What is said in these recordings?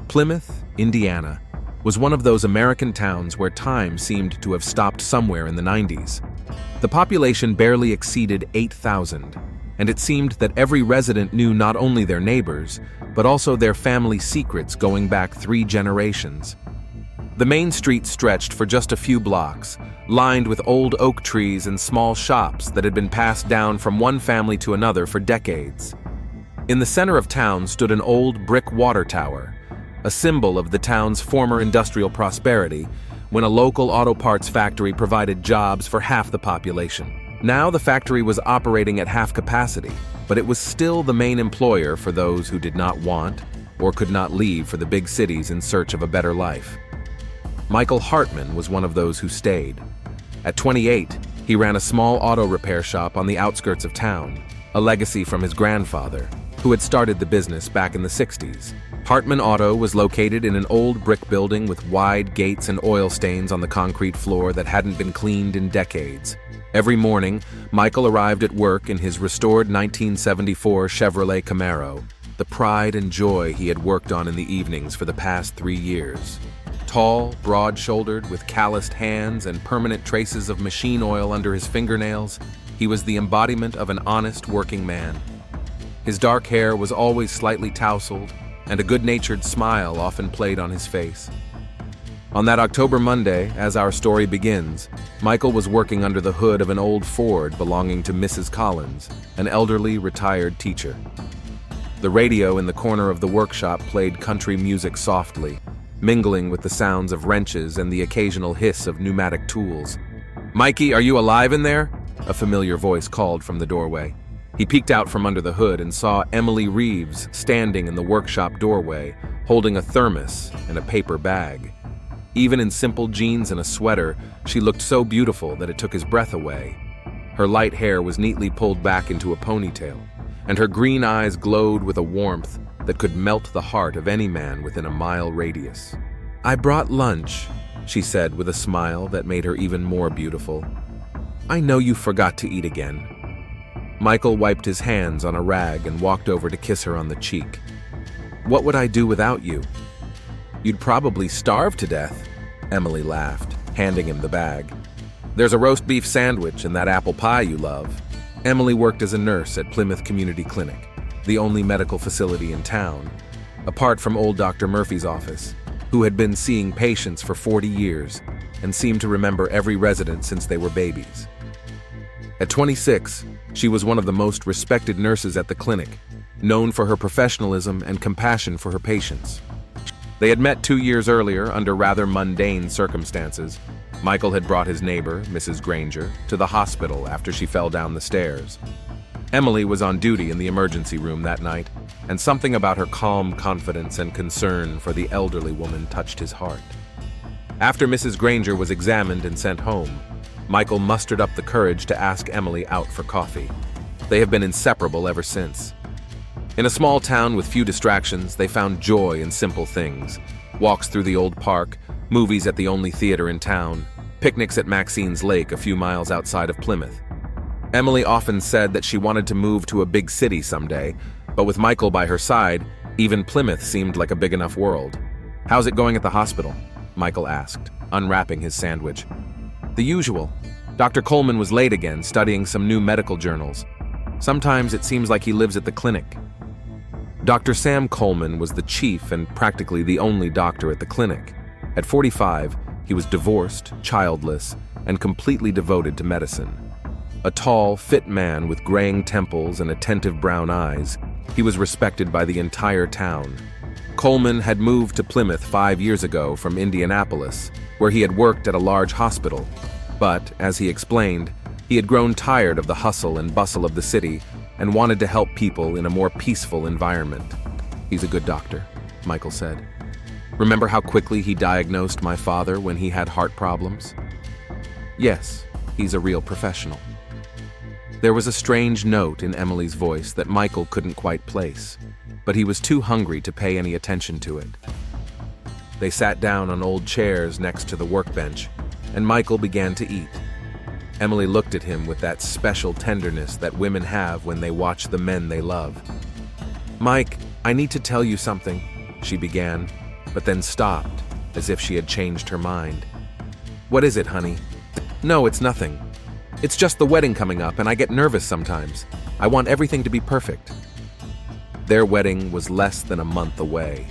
Plymouth, Indiana, was one of those American towns where time seemed to have stopped somewhere in the 90s. The population barely exceeded 8,000, and it seemed that every resident knew not only their neighbors, but also their family secrets going back 3 generations. The main street stretched for just a few blocks, lined with old oak trees and small shops that had been passed down from one family to another for decades. In the center of town stood an old brick water tower, a symbol of the town's former industrial prosperity, when a local auto parts factory provided jobs for half the population. Now the factory was operating at half capacity, but it was still the main employer for those who did not want or could not leave for the big cities in search of a better life. Michael Hartman was one of those who stayed. At 28, he ran a small auto repair shop on the outskirts of town, a legacy from his grandfather, who had started the business back in the 60s. Hartman Auto was located in an old brick building with wide gates and oil stains on the concrete floor that hadn't been cleaned in decades. Every morning, Michael arrived at work in his restored 1974 Chevrolet Camaro, the pride and joy he had worked on in the evenings for the past 3 years. Tall, broad-shouldered, with calloused hands and permanent traces of machine oil under his fingernails, he was the embodiment of an honest working man. His dark hair was always slightly tousled, and a good-natured smile often played on his face. On that October Monday, as our story begins, Michael was working under the hood of an old Ford belonging to Mrs. Collins, an elderly, retired teacher. The radio in the corner of the workshop played country music softly, mingling with the sounds of wrenches and the occasional hiss of pneumatic tools. "Mikey, are you alive in there?" a familiar voice called from the doorway. He peeked out from under the hood and saw Emily Reeves standing in the workshop doorway, holding a thermos and a paper bag. Even in simple jeans and a sweater, she looked so beautiful that it took his breath away. Her light hair was neatly pulled back into a ponytail, and her green eyes glowed with a warmth that could melt the heart of any man within a mile radius. "I brought lunch," she said with a smile that made her even more beautiful. "I know you forgot to eat again." Michael wiped his hands on a rag and walked over to kiss her on the cheek. "What would I do without you?" "You'd probably starve to death," Emily laughed, handing him the bag. "There's a roast beef sandwich and that apple pie you love." Emily worked as a nurse at Plymouth Community Clinic, the only medical facility in town, apart from old Dr. Murphy's office, who had been seeing patients for 40 years and seemed to remember every resident since they were babies. At 26, she was one of the most respected nurses at the clinic, known for her professionalism and compassion for her patients. They had met 2 years earlier under rather mundane circumstances. Michael had brought his neighbor, Mrs. Granger, to the hospital after she fell down the stairs. Emily was on duty in the emergency room that night, and something about her calm confidence and concern for the elderly woman touched his heart. After Mrs. Granger was examined and sent home, Michael mustered up the courage to ask Emily out for coffee. They have been inseparable ever since. In a small town with few distractions, they found joy in simple things. Walks through the old park, movies at the only theater in town, picnics at Maxine's Lake a few miles outside of Plymouth. Emily often said that she wanted to move to a big city someday, but with Michael by her side, even Plymouth seemed like a big enough world. "How's it going at the hospital?" Michael asked, unwrapping his sandwich. "The usual. Dr. Coleman was late again, studying some new medical journals. Sometimes it seems like he lives at the clinic." Dr. Sam Coleman was the chief and practically the only doctor at the clinic. At 45, he was divorced, childless, and completely devoted to medicine. A tall, fit man with graying temples and attentive brown eyes, he was respected by the entire town. Coleman had moved to Plymouth 5 years ago from Indianapolis, where he had worked at a large hospital. But, as he explained, he had grown tired of the hustle and bustle of the city and wanted to help people in a more peaceful environment. "He's a good doctor," Michael said. "Remember how quickly he diagnosed my father when he had heart problems?" "Yes, he's a real professional." There was a strange note in Emily's voice that Michael couldn't quite place, but he was too hungry to pay any attention to it. They sat down on old chairs next to the workbench, and Michael began to eat. Emily looked at him with that special tenderness that women have when they watch the men they love. "Mike, I need to tell you something," she began, but then stopped, as if she had changed her mind. "What is it, honey?" "No, it's nothing. It's just the wedding coming up, and I get nervous sometimes. I want everything to be perfect." Their wedding was less than a month away.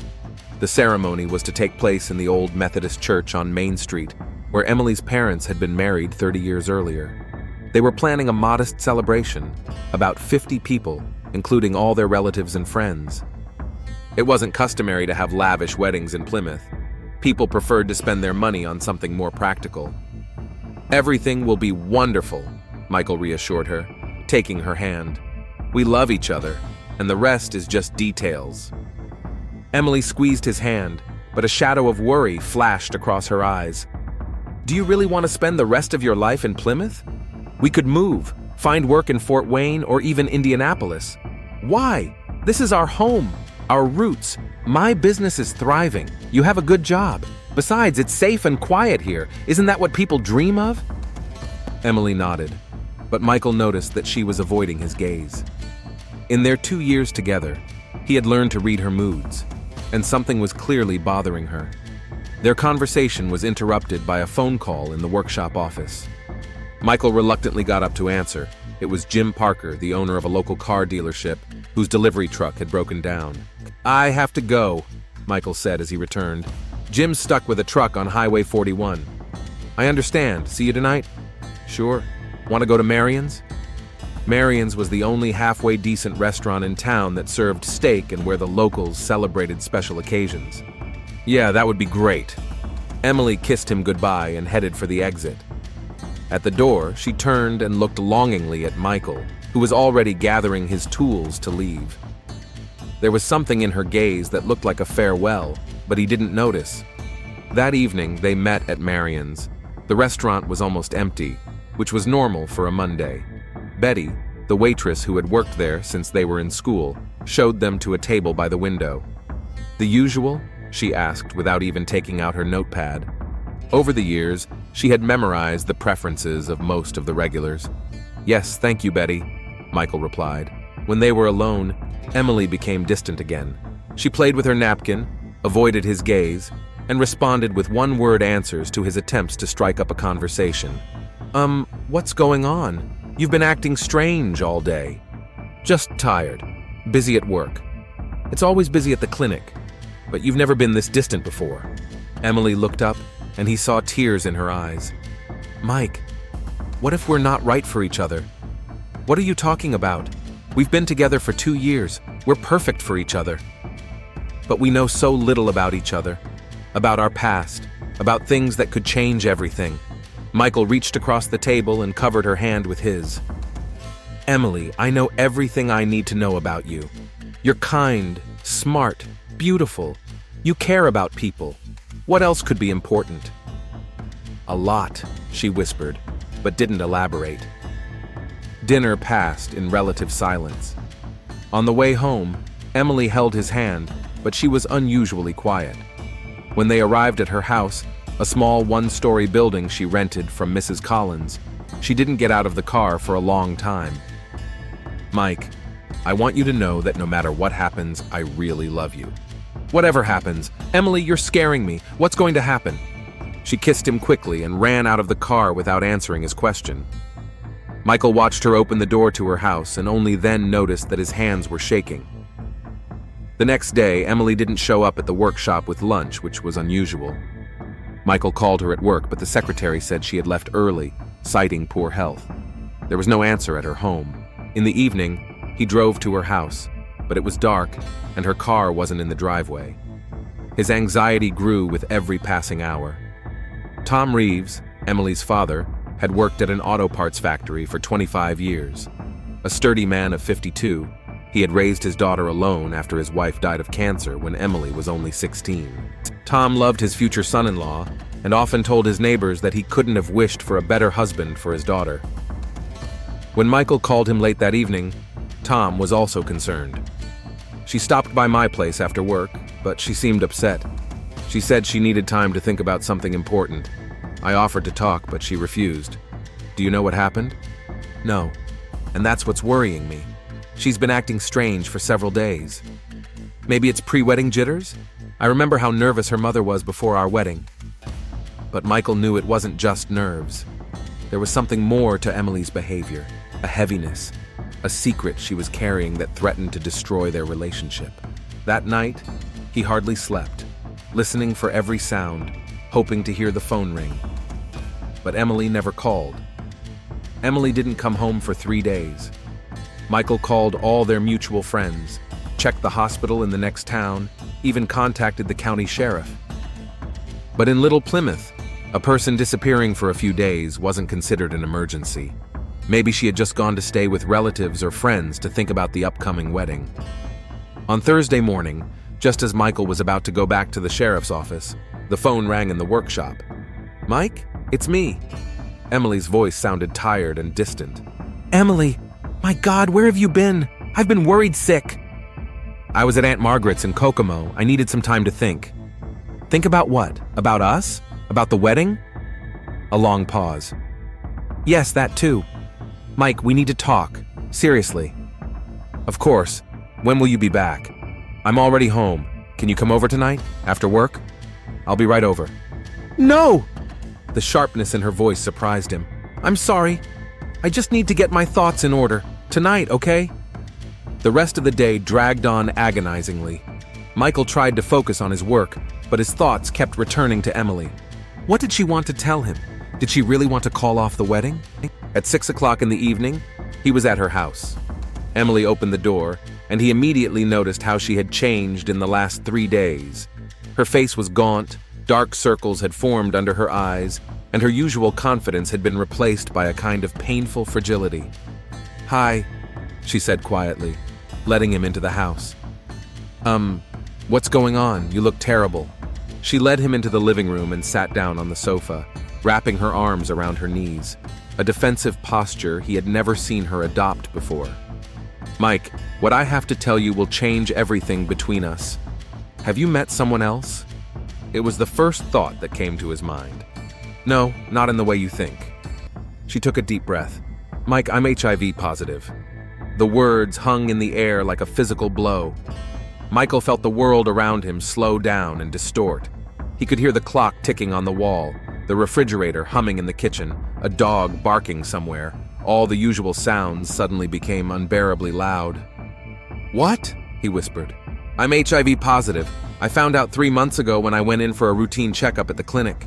The ceremony was to take place in the old Methodist church on Main Street, where Emily's parents had been married 30 years earlier. They were planning a modest celebration, about 50 people, including all their relatives and friends. It wasn't customary to have lavish weddings in Plymouth. People preferred to spend their money on something more practical. "Everything will be wonderful," Michael reassured her, taking her hand. "We love each other, and the rest is just details." Emily squeezed his hand, but a shadow of worry flashed across her eyes. "Do you really want to spend the rest of your life in Plymouth? We could move, find work in Fort Wayne or even Indianapolis. Why? This is our home, our roots. My business is thriving. You have a good job. Besides, it's safe and quiet here. Isn't that what people dream of?" Emily nodded, but Michael noticed that she was avoiding his gaze. In their 2 years together, he had learned to read her moods, and something was clearly bothering her. Their conversation was interrupted by a phone call in the workshop office. Michael reluctantly got up to answer. It was Jim Parker, the owner of a local car dealership, whose delivery truck had broken down. "I have to go," Michael said as he returned. "Jim's stuck with a truck on Highway 41. "I understand. See you tonight?" "Sure. Want to go to Marion's?" Marion's was the only halfway decent restaurant in town that served steak and where the locals celebrated special occasions. "Yeah, that would be great." Emily kissed him goodbye and headed for the exit. At the door, she turned and looked longingly at Michael, who was already gathering his tools to leave. There was something in her gaze that looked like a farewell, but he didn't notice. That evening, they met at Marion's. The restaurant was almost empty, which was normal for a Monday. Betty, the waitress who had worked there since they were in school, showed them to a table by the window. "The usual?" she asked without even taking out her notepad. Over the years, she had memorized the preferences of most of the regulars. "Yes, thank you, Betty," Michael replied. When they were alone, Emily became distant again. She played with her napkin, avoided his gaze, and responded with one-word answers to his attempts to strike up a conversation. What's going on? You've been acting strange all day." "Just tired. Busy at work." "It's always busy at the clinic. But you've never been this distant before." Emily looked up, and he saw tears in her eyes. "Mike, what if we're not right for each other?" "What are you talking about? We've been together for 2 years. We're perfect for each other." "But we know so little about each other, about our past, about things that could change everything." Michael reached across the table and covered her hand with his. "Emily, I know everything I need to know about you. You're kind, smart, beautiful. You care about people. What else could be important?" "A lot," she whispered, but didn't elaborate. Dinner passed in relative silence. On the way home, Emily held his hand, but she was unusually quiet. When they arrived at her house, a small one-story building she rented from Mrs. Collins, she didn't get out of the car for a long time. "Mike, I want you to know that no matter what happens, I really love you." "Whatever happens. Emily, you're scaring me. What's going to happen?" She kissed him quickly and ran out of the car without answering his question. Michael watched her open the door to her house and only then noticed that his hands were shaking. The next day, Emily didn't show up at the workshop with lunch, which was unusual. Michael called her at work, but the secretary said she had left early, citing poor health. There was no answer at her home. In the evening, he drove to her house, but it was dark and her car wasn't in the driveway. His anxiety grew with every passing hour. Tom Reeves, Emily's father, had worked at an auto parts factory for 25 years. A sturdy man of 52, he had raised his daughter alone after his wife died of cancer when Emily was only 16. Tom loved his future son-in-law and often told his neighbors that he couldn't have wished for a better husband for his daughter. When Michael called him late that evening, Tom was also concerned. She stopped by my place after work, but she seemed upset. She said she needed time to think about something important. I offered to talk, but she refused. "Do you know what happened?" "No, and that's what's worrying me. She's been acting strange for several days." "Maybe it's pre-wedding jitters?" I remember how nervous her mother was before our wedding. But Michael knew it wasn't just nerves. There was something more to Emily's behavior, a heaviness, a secret she was carrying that threatened to destroy their relationship. That night, he hardly slept, listening for every sound, hoping to hear the phone ring. But Emily never called. Emily didn't come home for 3 days. Michael called all their mutual friends, checked the hospital in the next town, even contacted the county sheriff. But in Little Plymouth, a person disappearing for a few days wasn't considered an emergency. Maybe she had just gone to stay with relatives or friends to think about the upcoming wedding. On Thursday morning, just as Michael was about to go back to the sheriff's office, the phone rang in the workshop. "Mike, it's me." Emily's voice sounded tired and distant. "Emily, my God, where have you been? I've been worried sick." "I was at Aunt Margaret's in Kokomo. I needed some time to think." "Think about what? About us? About the wedding?" A long pause. "Yes, that too. Mike, we need to talk. Seriously." "Of course. When will you be back?" "I'm already home. Can you come over tonight? After work?" "I'll be right over." "No!" The sharpness in her voice surprised him. "I'm sorry. I just need to get my thoughts in order. Tonight, okay?" The rest of the day dragged on agonizingly. Michael tried to focus on his work, but his thoughts kept returning to Emily. What did she want to tell him? Did she really want to call off the wedding? At 6 o'clock in the evening, he was at her house. Emily opened the door, and he immediately noticed how she had changed in the last 3 days. Her face was gaunt, dark circles had formed under her eyes, and her usual confidence had been replaced by a kind of painful fragility. "Hi," she said quietly, letting him into the house. What's going on? You look terrible." She led him into the living room and sat down on the sofa, wrapping her arms around her knees, a defensive posture he had never seen her adopt before. "Mike, what I have to tell you will change everything between us. Have you met someone else?" It was the first thought that came to his mind. "No, not in the way you think." She took a deep breath. "Mike, I'm HIV positive." The words hung in the air like a physical blow. Michael felt the world around him slow down and distort. He could hear the clock ticking on the wall, the refrigerator humming in the kitchen, a dog barking somewhere. All the usual sounds suddenly became unbearably loud. "What?" he whispered. "I'm HIV positive. I found out 3 months ago when I went in for a routine checkup at the clinic."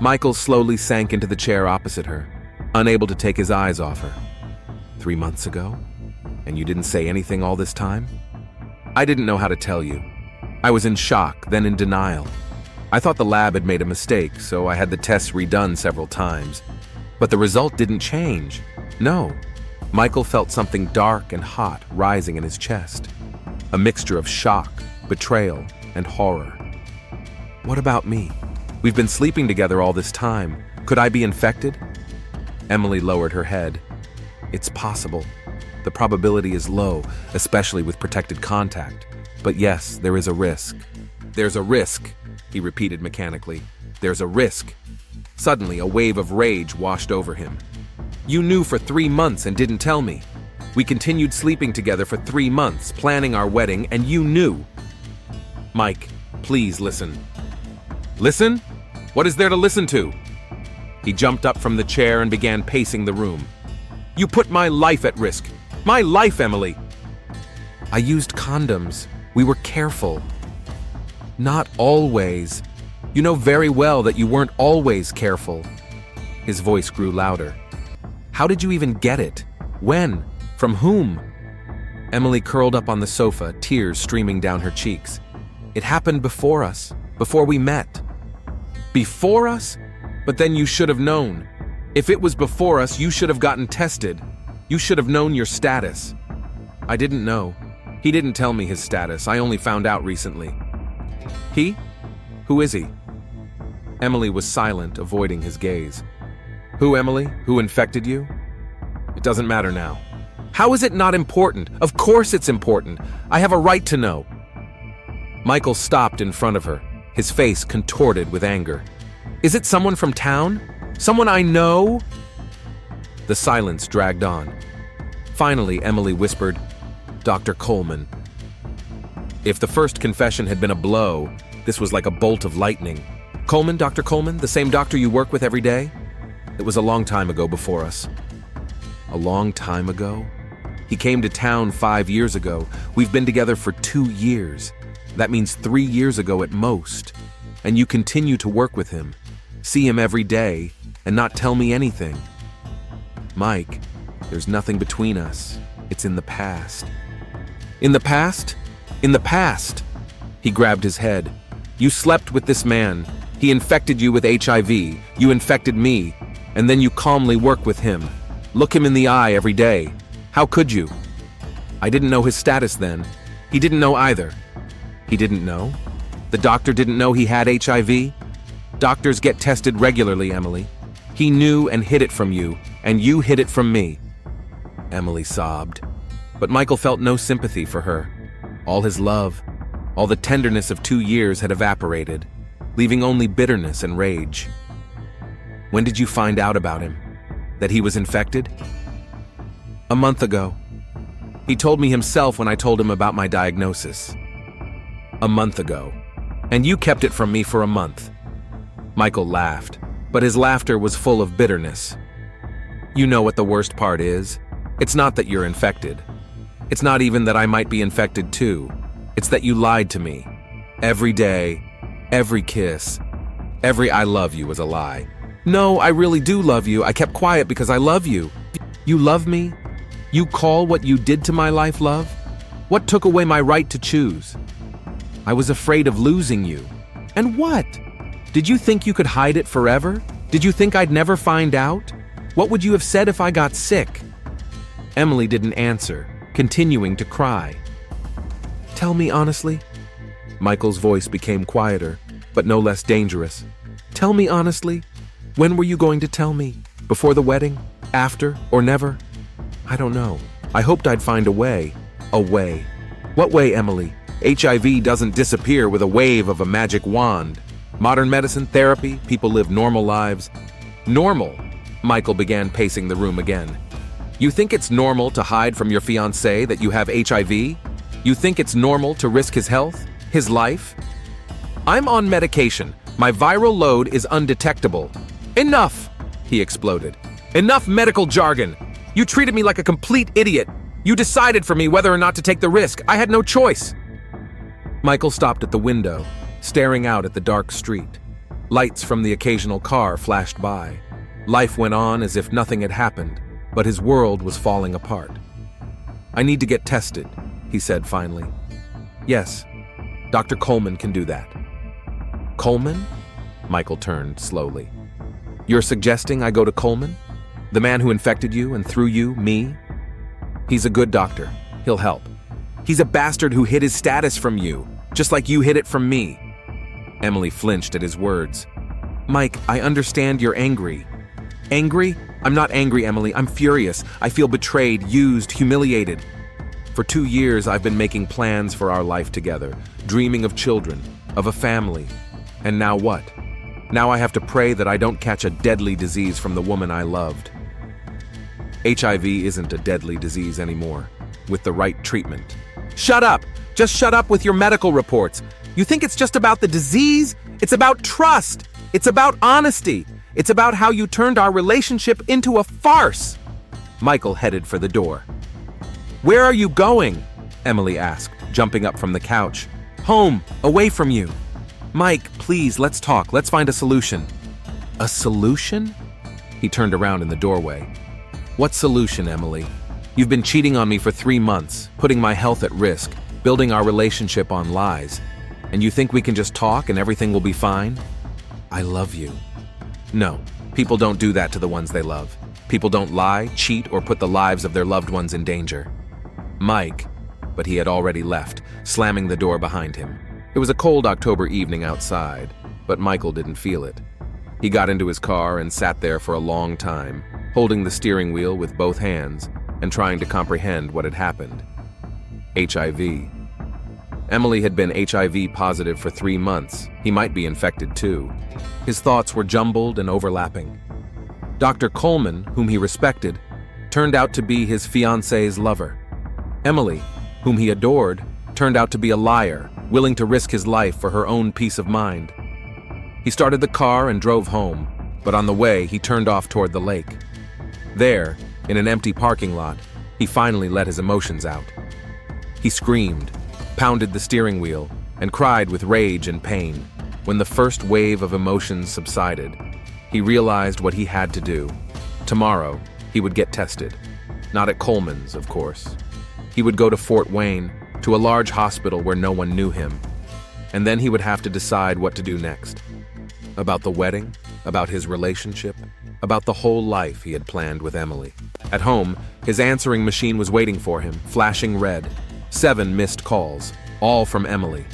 Michael slowly sank into the chair opposite her, unable to take his eyes off her. 3 months ago? And you didn't say anything all this time?" "I didn't know how to tell you. I was in shock, then in denial. I thought the lab had made a mistake, so I had the tests redone several times. But the result didn't change. No." Michael felt something dark and hot rising in his chest. A mixture of shock, betrayal, and horror. "What about me? We've been sleeping together all this time. Could I be infected?" Emily lowered her head. "It's possible. The probability is low, especially with protected contact. But yes, there is a risk." "There's a risk," he repeated mechanically. "There's a risk." Suddenly, a wave of rage washed over him. "You knew for 3 months and didn't tell me. We continued sleeping together for 3 months, planning our wedding, and you knew." "Mike, please listen." "Listen? What is there to listen to?" He jumped up from the chair and began pacing the room. "You put my life at risk. My life, Emily." "I used condoms. We were careful." "Not always. You know very well that you weren't always careful." His voice grew louder. "How did you even get it? When? From whom?" Emily curled up on the sofa, tears streaming down her cheeks. "It happened before us, before we met." "Before us? But then you should have known. If it was before us, you should have gotten tested. You should have known your status." "I didn't know. He didn't tell me his status. I only found out recently." "He? Who is he?" Emily was silent, avoiding his gaze. "Who, Emily? Who infected you?" "It doesn't matter now." "How is it not important? Of course it's important. I have a right to know." Michael stopped in front of her, his face contorted with anger. "Is it someone from town? Someone I know?" The silence dragged on. Finally, Emily whispered, "Dr. Coleman." If the first confession had been a blow, This was like a bolt of lightning. Coleman, Dr. Coleman, the same doctor you work with every day? It was a long time ago before us. A long time ago? He came to town 5 years ago. We've been together for 2 years. That means 3 years ago at most. And you continue to work with him, see him every day, and not tell me anything. Mike, there's nothing between us. It's in the past. In the past? In the past! He grabbed his head. You slept with this man. He infected you with HIV. You infected me. And then you calmly work with him. Look him in the eye every day. How could you? I didn't know his status then. He didn't know either. He didn't know? The doctor didn't know he had HIV? Doctors get tested regularly, Emily. He knew and hid it from you, and you hid it from me. Emily sobbed. But Michael felt no sympathy for her. All his love, all the tenderness of 2 years had evaporated, leaving only bitterness and rage. When did you find out about him? That he was infected? A month ago. He told me himself when I told him about my diagnosis. A month ago. And you kept it from me for a month. Michael laughed, but his laughter was full of bitterness. You know what the worst part is? It's not that you're infected. It's not even that I might be infected too. It's that you lied to me. Every day, every kiss, every I love you was a lie. No, I really do love you. I kept quiet because I love you. You love me? You call what you did to my life love? What took away my right to choose? I was afraid of losing you. And what? Did you think you could hide it forever? Did you think I'd never find out? What would you have said if I got sick? Emily didn't answer, continuing to cry. Tell me honestly. Michael's voice became quieter, but no less dangerous. Tell me honestly. When were you going to tell me? Before the wedding? After? Or never? I don't know. I hoped I'd find a way. A way. What way, Emily? HIV doesn't disappear with a wave of a magic wand. Modern medicine, therapy, people live normal lives. Normal? Michael began pacing the room again. You think it's normal to hide from your fiancé that you have HIV? You think it's normal to risk his health? His life? I'm on medication. My viral load is undetectable. Enough! He exploded. Enough medical jargon! You treated me like a complete idiot. You decided for me whether or not to take the risk. I had no choice. Michael stopped at the window, staring out at the dark street. Lights from the occasional car flashed by. Life went on as if nothing had happened, but his world was falling apart. I need to get tested, he said finally. Yes, Dr. Coleman can do that. Coleman? Michael turned slowly. You're suggesting I go to Coleman? The man who infected you and through you, me? He's a good doctor. He'll help. He's a bastard who hid his status from you, just like you hid it from me. Emily flinched at his words. Mike, I understand you're angry. Angry? I'm not angry, Emily. I'm furious. I feel betrayed, used, humiliated. For 2 years, I've been making plans for our life together, dreaming of children, of a family. And now what? Now I have to pray that I don't catch a deadly disease from the woman I loved. HIV isn't a deadly disease anymore, with the right treatment. Shut up! Just shut up with your medical reports. You think it's just about the disease? It's about trust. It's about honesty. It's about how you turned our relationship into a farce. Michael headed for the door. Where are you going? Emily asked, jumping up from the couch. Home, away from you. Mike, please, let's talk. Let's find a solution. A solution? He turned around in the doorway. What solution, Emily? You've been cheating on me for 3 months, putting my health at risk, building our relationship on lies. And you think we can just talk and everything will be fine? I love you. No, people don't do that to the ones they love. People don't lie, cheat, or put the lives of their loved ones in danger. Mike, but he had already left, slamming the door behind him. It was a cold October evening outside, but Michael didn't feel it. He got into his car and sat there for a long time, holding the steering wheel with both hands and trying to comprehend what had happened. HIV. Emily had been HIV positive for 3 months. He might be infected too. His thoughts were jumbled and overlapping. Dr. Coleman, whom he respected, turned out to be his fiancée's lover. Emily, whom he adored, turned out to be a liar, willing to risk his life for her own peace of mind. He started the car and drove home, but on the way he turned off toward the lake. There, in an empty parking lot, he finally let his emotions out. He screamed, pounded the steering wheel, and cried with rage and pain. When the first wave of emotions subsided, he realized what he had to do. Tomorrow, he would get tested. Not at Coleman's, of course. He would go to Fort Wayne, to a large hospital where no one knew him. And then he would have to decide what to do next. About the wedding, about his relationship, about the whole life he had planned with Emily. At home, his answering machine was waiting for him, flashing red. 7 missed calls, all from Emily.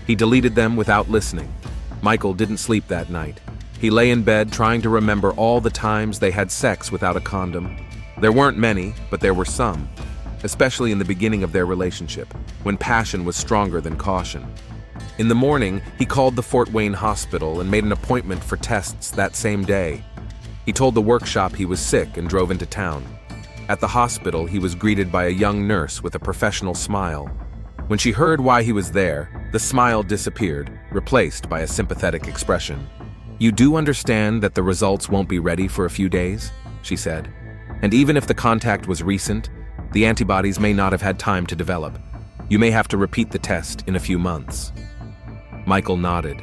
He deleted them without listening. Michael didn't sleep that night. He lay in bed trying to remember all the times they had sex without a condom. There weren't many, but there were some, especially in the beginning of their relationship, when passion was stronger than caution. In the morning, he called the Fort Wayne hospital and made an appointment for tests that same day. He told the workshop he was sick and drove into town. At the hospital, he was greeted by a young nurse with a professional smile. When she heard why he was there, the smile disappeared, replaced by a sympathetic expression. "You do understand that the results won't be ready for a few days?" she said. "And even if the contact was recent, the antibodies may not have had time to develop. You may have to repeat the test in a few months." Michael nodded.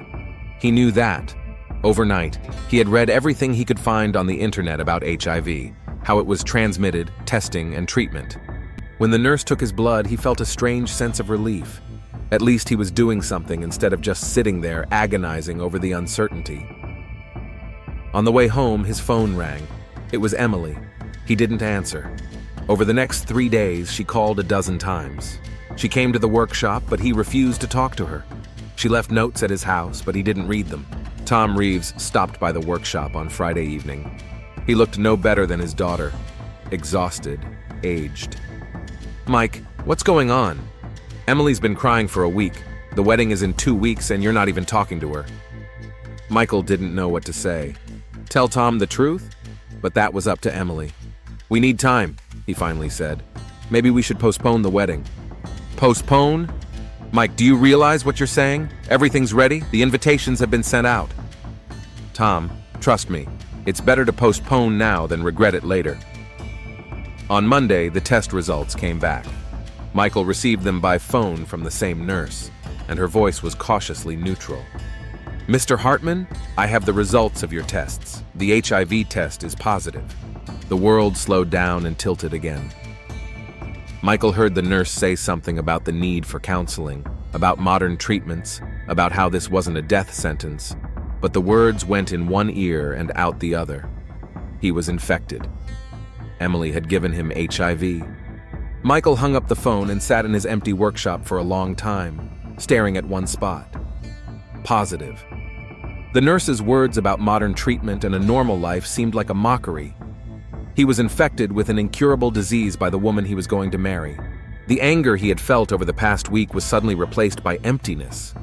He knew that. Overnight, he had read everything he could find on the internet about HIV, how it was transmitted, testing, and treatment. When the nurse took his blood, he felt a strange sense of relief. At least he was doing something instead of just sitting there agonizing over the uncertainty. On the way home, his phone rang. It was Emily. He didn't answer. Over the next 3 days, she called a dozen times. She came to the workshop, but he refused to talk to her. She left notes at his house, but he didn't read them. Tom Reeves stopped by the workshop on Friday evening. He looked no better than his daughter. Exhausted, aged. "Mike, what's going on? Emily's been crying for a week. The wedding is in 2 weeks and you're not even talking to her." Michael didn't know what to say. Tell Tom the truth? But that was up to Emily. "We need time," he finally said. "Maybe we should postpone the wedding." "Postpone? Mike, do you realize what you're saying? Everything's ready. The invitations have been sent out." "Tom, trust me. It's better to postpone now than regret it later." On Monday, the test results came back. Michael received them by phone from the same nurse, and her voice was cautiously neutral. "Mr. Hartman, I have the results of your tests. The HIV test is positive." The world slowed down and tilted again. Michael heard the nurse say something about the need for counseling, about modern treatments, about how this wasn't a death sentence, but the words went in one ear and out the other. He was infected. Emily had given him HIV. Michael hung up the phone and sat in his empty workshop for a long time, staring at one spot. Positive. The nurse's words about modern treatment and a normal life seemed like a mockery. He was infected with an incurable disease by the woman he was going to marry. The anger he had felt over the past week was suddenly replaced by emptiness.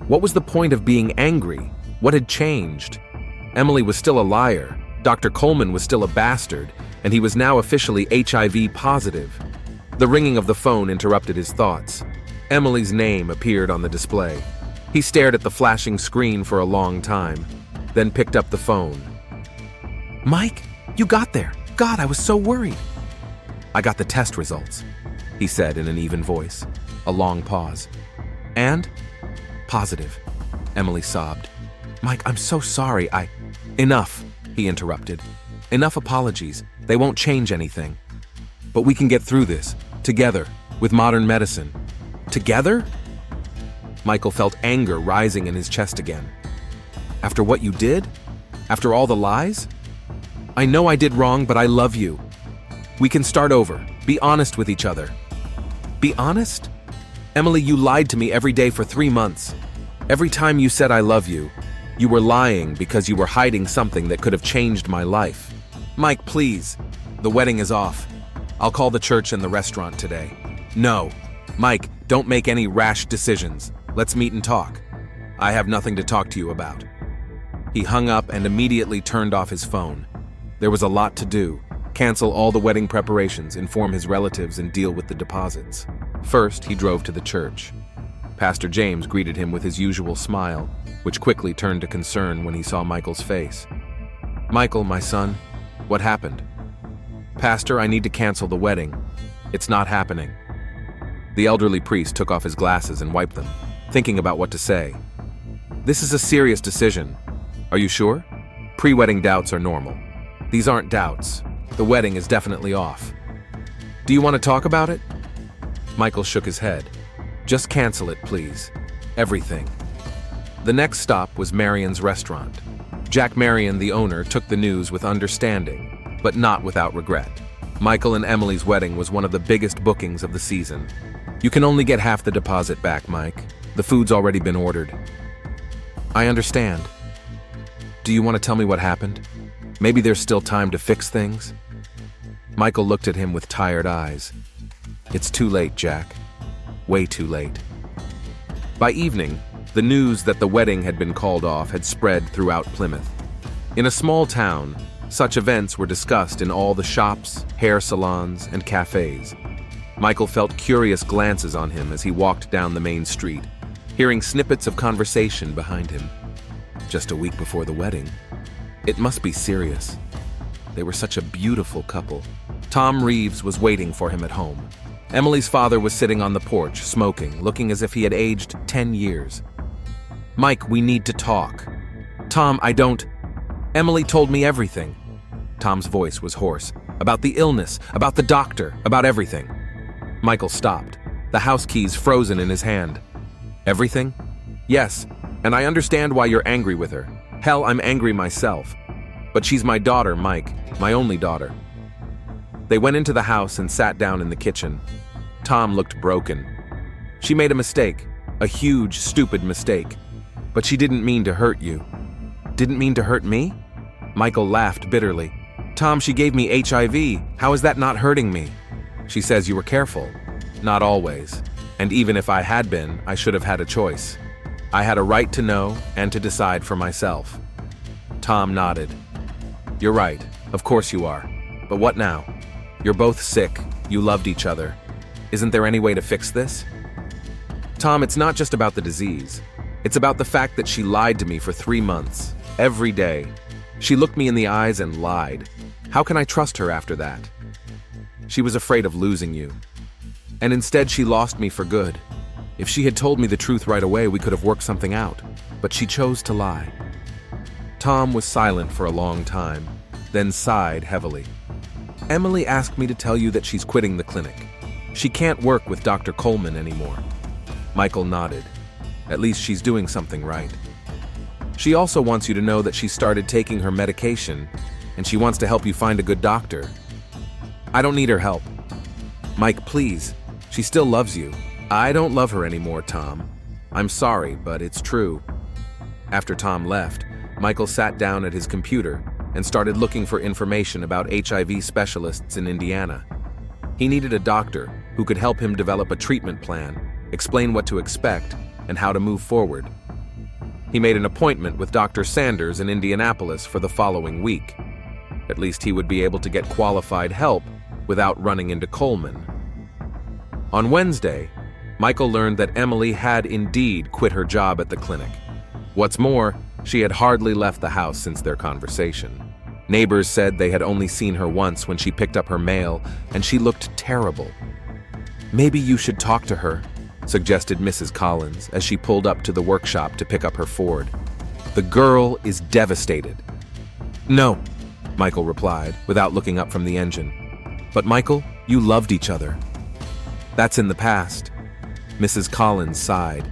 What was the point of being angry? What had changed? Emily was still a liar, Dr. Coleman was still a bastard, and he was now officially HIV positive. The ringing of the phone interrupted his thoughts. Emily's name appeared on the display. He stared at the flashing screen for a long time, then picked up the phone. "Mike, you got there. God, I was so worried." "I got the test results," he said in an even voice. A long pause. "And?" "Positive," Emily sobbed. "Mike, I'm so sorry. Enough," he interrupted. "Enough apologies. They won't change anything. But we can get through this, together, with modern medicine." "Together?" Michael felt anger rising in his chest again. "After what you did? After all the lies? I know I did wrong, but I love you. We can start over. Be honest with each other." "Be honest?" "Emily, you lied to me every day for 3 months. Every time you said I love you, you were lying because you were hiding something that could have changed my life." "Mike, please. The wedding is off. I'll call the church and the restaurant today." "No. Mike, don't make any rash decisions. Let's meet and talk. I have nothing to talk to you about." He hung up and immediately turned off his phone. There was a lot to do. Cancel all the wedding preparations, inform his relatives, and deal with the deposits. First, he drove to the church. Pastor James greeted him with his usual smile, which quickly turned to concern when he saw Michael's face. "Michael, my son, what happened?" "Pastor, I need to cancel the wedding. It's not happening." The elderly priest took off his glasses and wiped them, thinking about what to say. "This is a serious decision. Are you sure? Pre-wedding doubts are normal. These aren't doubts. The wedding is definitely off. Do you want to talk about it?" Michael shook his head. "Just cancel it, please. Everything." The next stop was Marion's restaurant. Jack Marion, the owner, took the news with understanding, but not without regret. Michael and Emily's wedding was one of the biggest bookings of the season. "You can only get half the deposit back, Mike. The food's already been ordered." "I understand. Do you want to tell me what happened? Maybe there's still time to fix things?" Michael looked at him with tired eyes. "It's too late, Jack. Way too late." By evening, the news that the wedding had been called off had spread throughout Plymouth. In a small town, such events were discussed in all the shops, hair salons, and cafes. Michael felt curious glances on him as he walked down the main street, hearing snippets of conversation behind him. Just a week before the wedding. It must be serious. They were such a beautiful couple. Tom Reeves was waiting for him at home. Emily's father was sitting on the porch, smoking, looking as if he had aged 10 years. "Mike, we need to talk." "Tom, I don't..." "Emily told me everything." Tom's voice was hoarse. "About the illness, about the doctor, about everything." Michael stopped, the house keys frozen in his hand. "Everything?" "Yes, and I understand why you're angry with her. Hell, I'm angry myself. But she's my daughter, Mike, my only daughter." They went into the house and sat down in the kitchen. Tom looked broken. "She made a mistake, a huge, stupid mistake. But she didn't mean to hurt you." "Didn't mean to hurt me?" Michael laughed bitterly. "Tom, she gave me HIV. How is that not hurting me?" "She says you were careful." "Not always. And even if I had been, I should have had a choice. I had a right to know and to decide for myself." Tom nodded. "You're right. Of course you are. But what now? You're both sick. You loved each other. Isn't there any way to fix this?" "Tom, it's not just about the disease. It's about the fact that she lied to me for 3 months, every day. She looked me in the eyes and lied. How can I trust her after that? She was afraid of losing you. And instead she lost me for good. If she had told me the truth right away, we could have worked something out. But she chose to lie." Tom was silent for a long time, then sighed heavily. "Emily asked me to tell you that she's quitting the clinic. She can't work with Dr. Coleman anymore." Michael nodded. "At least she's doing something right. She also wants you to know that she started taking her medication, and she wants to help you find a good doctor." "I don't need her help." "Mike, please. She still loves you." "I don't love her anymore, Tom. I'm sorry, but it's true." After Tom left, Michael sat down at his computer and started looking for information about HIV specialists in Indiana. He needed a doctor who could help him develop a treatment plan, explain what to expect, and how to move forward. He made an appointment with Dr. Sanders in Indianapolis for the following week. At least he would be able to get qualified help without running into Coleman. On Wednesday, Michael learned that Emily had indeed quit her job at the clinic. What's more, she had hardly left the house since their conversation. Neighbors said they had only seen her once when she picked up her mail, and she looked terrible. "Maybe you should talk to her," suggested Mrs. Collins as she pulled up to the workshop to pick up her Ford. "The girl is devastated." "No," Michael replied, without looking up from the engine. "But Michael, you loved each other." "That's in the past." Mrs. Collins sighed.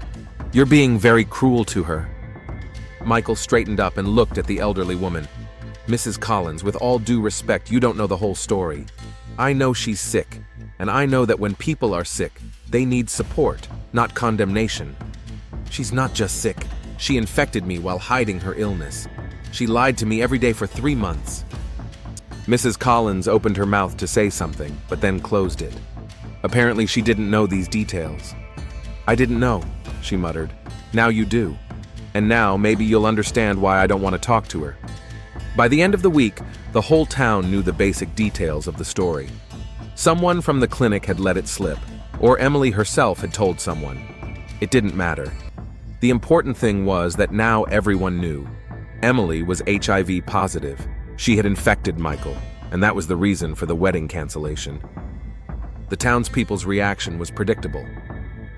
"You're being very cruel to her." Michael straightened up and looked at the elderly woman. "Mrs. Collins, with all due respect, you don't know the whole story. I know she's sick, and I know that when people are sick, they need support, not condemnation. She's not just sick. She infected me while hiding her illness. She lied to me every day for 3 months." Mrs. Collins opened her mouth to say something, but then closed it. Apparently she didn't know these details. "I didn't know," she muttered. "Now you do. And now maybe you'll understand why I don't want to talk to her." By the end of the week, the whole town knew the basic details of the story. Someone from the clinic had let it slip, or Emily herself had told someone. It didn't matter. The important thing was that now everyone knew. Emily was HIV positive. She had infected Michael, and that was the reason for the wedding cancellation. The townspeople's reaction was predictable.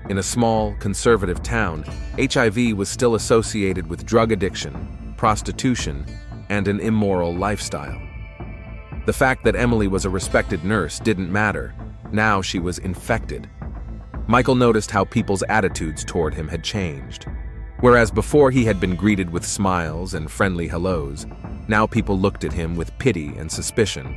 In a small, conservative town, HIV was still associated with drug addiction, prostitution, and an immoral lifestyle. The fact that Emily was a respected nurse didn't matter. Now she was infected. Michael noticed how people's attitudes toward him had changed. Whereas before he had been greeted with smiles and friendly hellos, now people looked at him with pity and suspicion.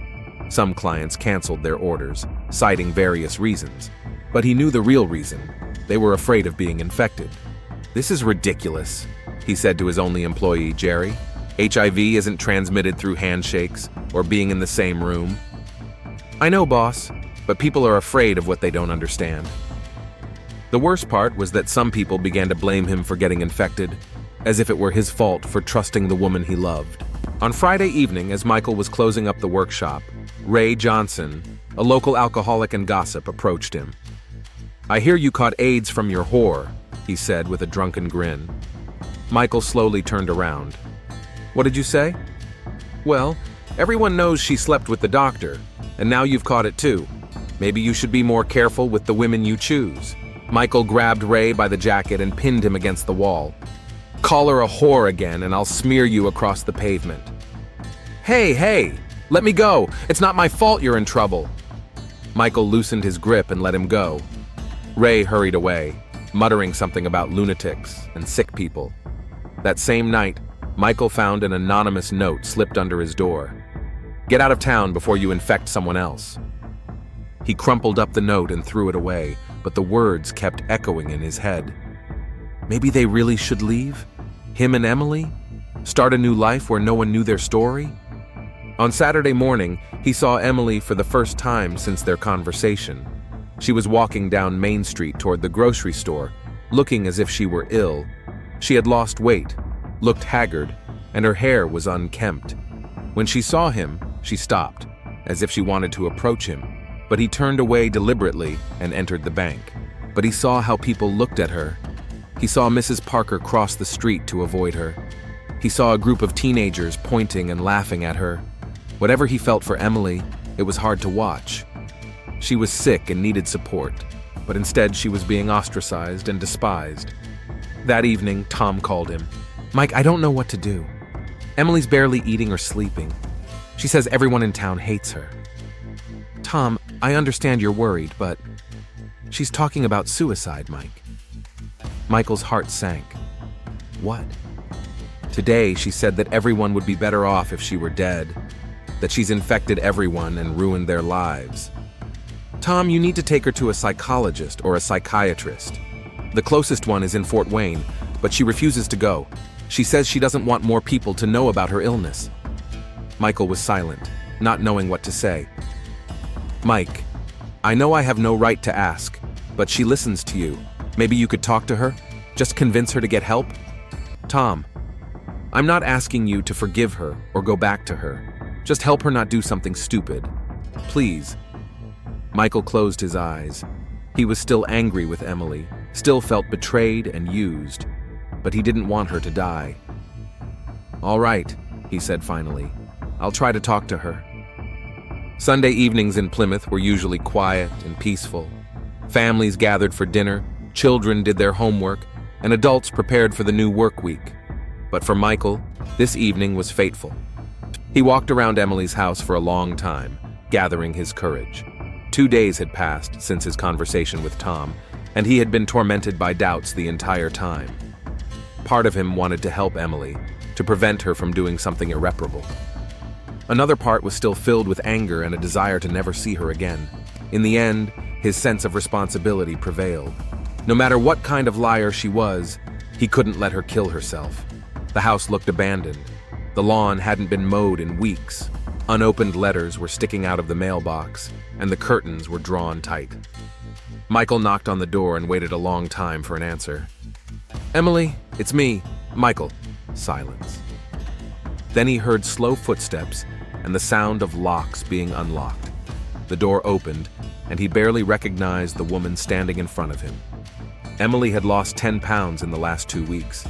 Some clients canceled their orders, citing various reasons. But he knew the real reason. They were afraid of being infected. "This is ridiculous," he said to his only employee, Jerry. "HIV isn't transmitted through handshakes or being in the same room." "I know, boss, but people are afraid of what they don't understand." The worst part was that some people began to blame him for getting infected, as if it were his fault for trusting the woman he loved. On Friday evening, as Michael was closing up the workshop, Ray Johnson, a local alcoholic and gossip, approached him. "I hear you caught AIDS from your whore," he said with a drunken grin. Michael slowly turned around. "What did you say?" "Well, everyone knows she slept with the doctor, and now you've caught it too. Maybe you should be more careful with the women you choose." Michael grabbed Ray by the jacket and pinned him against the wall. "Call her a whore again and I'll smear you across the pavement." Hey, let me go. It's not my fault you're in trouble." Michael loosened his grip and let him go. Ray hurried away, muttering something about lunatics and sick people. That same night, Michael found an anonymous note slipped under his door. "Get out of town before you infect someone else." He crumpled up the note and threw it away, but the words kept echoing in his head. Maybe they really should leave? Him and Emily? Start a new life where no one knew their story? On Saturday morning, he saw Emily for the first time since their conversation. She was walking down Main Street toward the grocery store, looking as if she were ill. She had lost weight, looked haggard, and her hair was unkempt. When she saw him, she stopped, as if she wanted to approach him. But he turned away deliberately and entered the bank. But he saw how people looked at her. He saw Mrs. Parker cross the street to avoid her. He saw a group of teenagers pointing and laughing at her. Whatever he felt for Emily, it was hard to watch. She was sick and needed support, but instead she was being ostracized and despised. That evening, Tom called him. "Mike, I don't know what to do. Emily's barely eating or sleeping. She says everyone in town hates her." "Tom, I understand you're worried, but she's talking about suicide, Mike." Michael's heart sank. "What?" "Today, she said that everyone would be better off if she were dead, that she's infected everyone and ruined their lives." "Tom, you need to take her to a psychologist or a psychiatrist. The closest one is in Fort Wayne, but she refuses to go. She says she doesn't want more people to know about her illness." Michael was silent, not knowing what to say. "Mike, I know I have no right to ask, but she listens to you. Maybe you could talk to her? Just convince her to get help?" "Tom, I'm not asking you to forgive her or go back to her. Just help her not do something stupid. Please." Michael closed his eyes. He was still angry with Emily, still felt betrayed and used, but he didn't want her to die. "All right," he said finally. "I'll try to talk to her." Sunday evenings in Plymouth were usually quiet and peaceful. Families gathered for dinner, children did their homework, and adults prepared for the new work week. But for Michael, this evening was fateful. He walked around Emily's house for a long time, gathering his courage. 2 days had passed since his conversation with Tom, and he had been tormented by doubts the entire time. Part of him wanted to help Emily, to prevent her from doing something irreparable. Another part was still filled with anger and a desire to never see her again. In the end, his sense of responsibility prevailed. No matter what kind of liar she was, he couldn't let her kill herself. The house looked abandoned. The lawn hadn't been mowed in weeks. Unopened letters were sticking out of the mailbox, and the curtains were drawn tight. Michael knocked on the door and waited a long time for an answer. "Emily, it's me, Michael." Silence. Then he heard slow footsteps and the sound of locks being unlocked. The door opened, and he barely recognized the woman standing in front of him. Emily had lost 10 pounds in the last 2 weeks.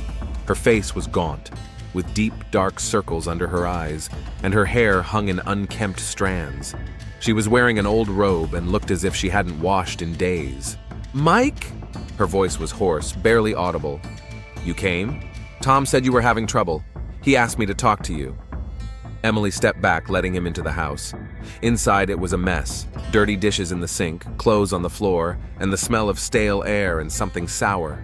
Her face was gaunt, with deep, dark circles under her eyes, and her hair hung in unkempt strands. She was wearing an old robe and looked as if she hadn't washed in days. "Mike?" Her voice was hoarse, barely audible. "You came? Tom said you were having trouble. He asked me to talk to you." Emily stepped back, letting him into the house. Inside, it was a mess. Dirty dishes in the sink, clothes on the floor, and the smell of stale air and something sour.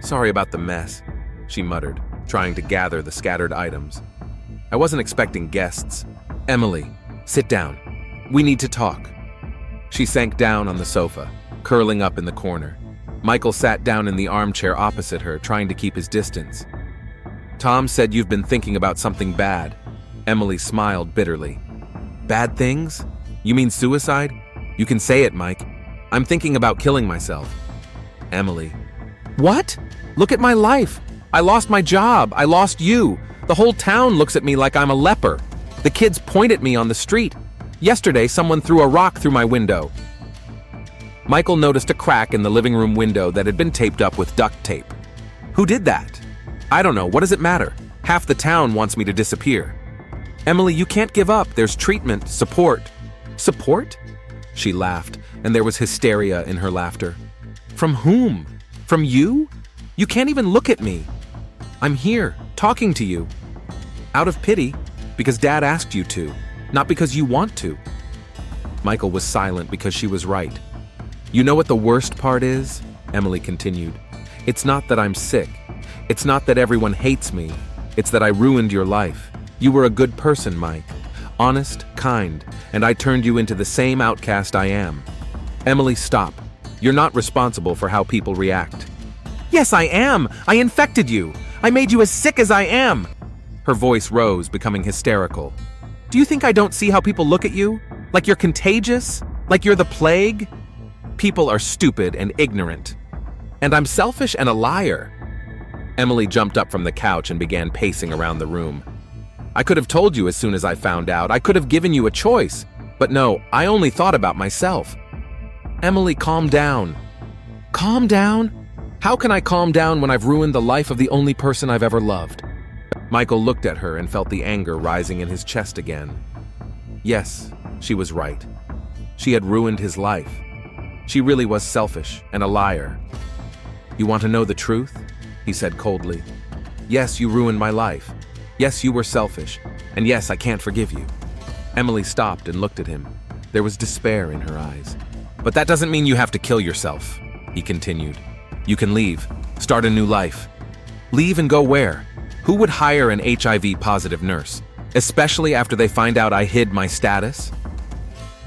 "Sorry about the mess," she muttered, trying to gather the scattered items. "I wasn't expecting guests." "Emily, sit down. We need to talk." She sank down on the sofa, curling up in the corner. Michael sat down in the armchair opposite her, trying to keep his distance. "Tom said you've been thinking about something bad." Emily smiled bitterly. "Bad things? You mean suicide? You can say it, Mike. I'm thinking about killing myself." Emily. "What? Look at my life. I lost my job. I lost you. The whole town looks at me like I'm a leper. The kids point at me on the street. Yesterday, someone threw a rock through my window." Michael noticed a crack in the living room window that had been taped up with duct tape. "Who did that?" "I don't know. What does it matter? Half the town wants me to disappear." "Emily, you can't give up. There's treatment, support." "Support?" She laughed, and there was hysteria in her laughter. "From whom? From you? You can't even look at me. I'm here, talking to you. Out of pity, because Dad asked you to, not because you want to." Michael was silent because she was right. "You know what the worst part is?" Emily continued. "It's not that I'm sick. It's not that everyone hates me. It's that I ruined your life. You were a good person, Mike. Honest, kind, and I turned you into the same outcast I am." "Emily, stop. You're not responsible for how people react." "Yes, I am. I infected you. I made you as sick as I am." Her voice rose, becoming hysterical. "Do you think I don't see how people look at you? Like you're contagious? Like you're the plague? People are stupid and ignorant. And I'm selfish and a liar." Emily jumped up from the couch and began pacing around the room. "I could have told you as soon as I found out. I could have given you a choice. But no, I only thought about myself." "Emily, calm down." "Calm down? How can I calm down when I've ruined the life of the only person I've ever loved?" Michael looked at her and felt the anger rising in his chest again. Yes, she was right. She had ruined his life. She really was selfish and a liar. "You want to know the truth?" he said coldly. "Yes, you ruined my life. Yes, you were selfish. And yes, I can't forgive you." Emily stopped and looked at him. There was despair in her eyes. "But that doesn't mean you have to kill yourself," he continued. "You can leave, start a new life." "Leave and go where? Who would hire an HIV-positive nurse, especially after they find out I hid my status?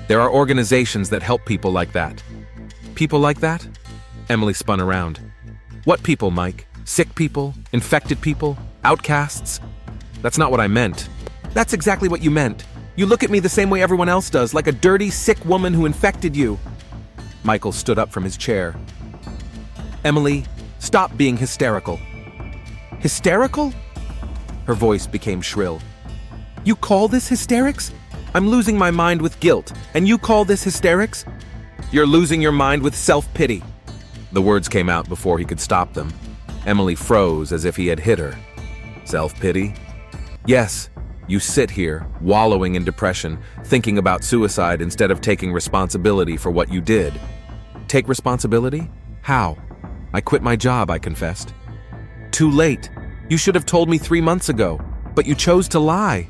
There are organizations that help people like that." "People like that?" Emily spun around. "What people, Mike? Sick people? Infected people? Outcasts?" "That's not what I meant." "That's exactly what you meant. You look at me the same way everyone else does, like a dirty, sick woman who infected you." Michael stood up from his chair. "Emily, stop being hysterical." "Hysterical?" Her voice became shrill. "You call this hysterics? I'm losing my mind with guilt, and you call this hysterics? You're losing your mind with self-pity." The words came out before he could stop them. Emily froze as if he had hit her. "Self-pity?" "Yes, you sit here, wallowing in depression, thinking about suicide instead of taking responsibility for what you did." "Take responsibility? How?" "I quit my job," I confessed. "Too late. You should have told me 3 months ago, but you chose to lie."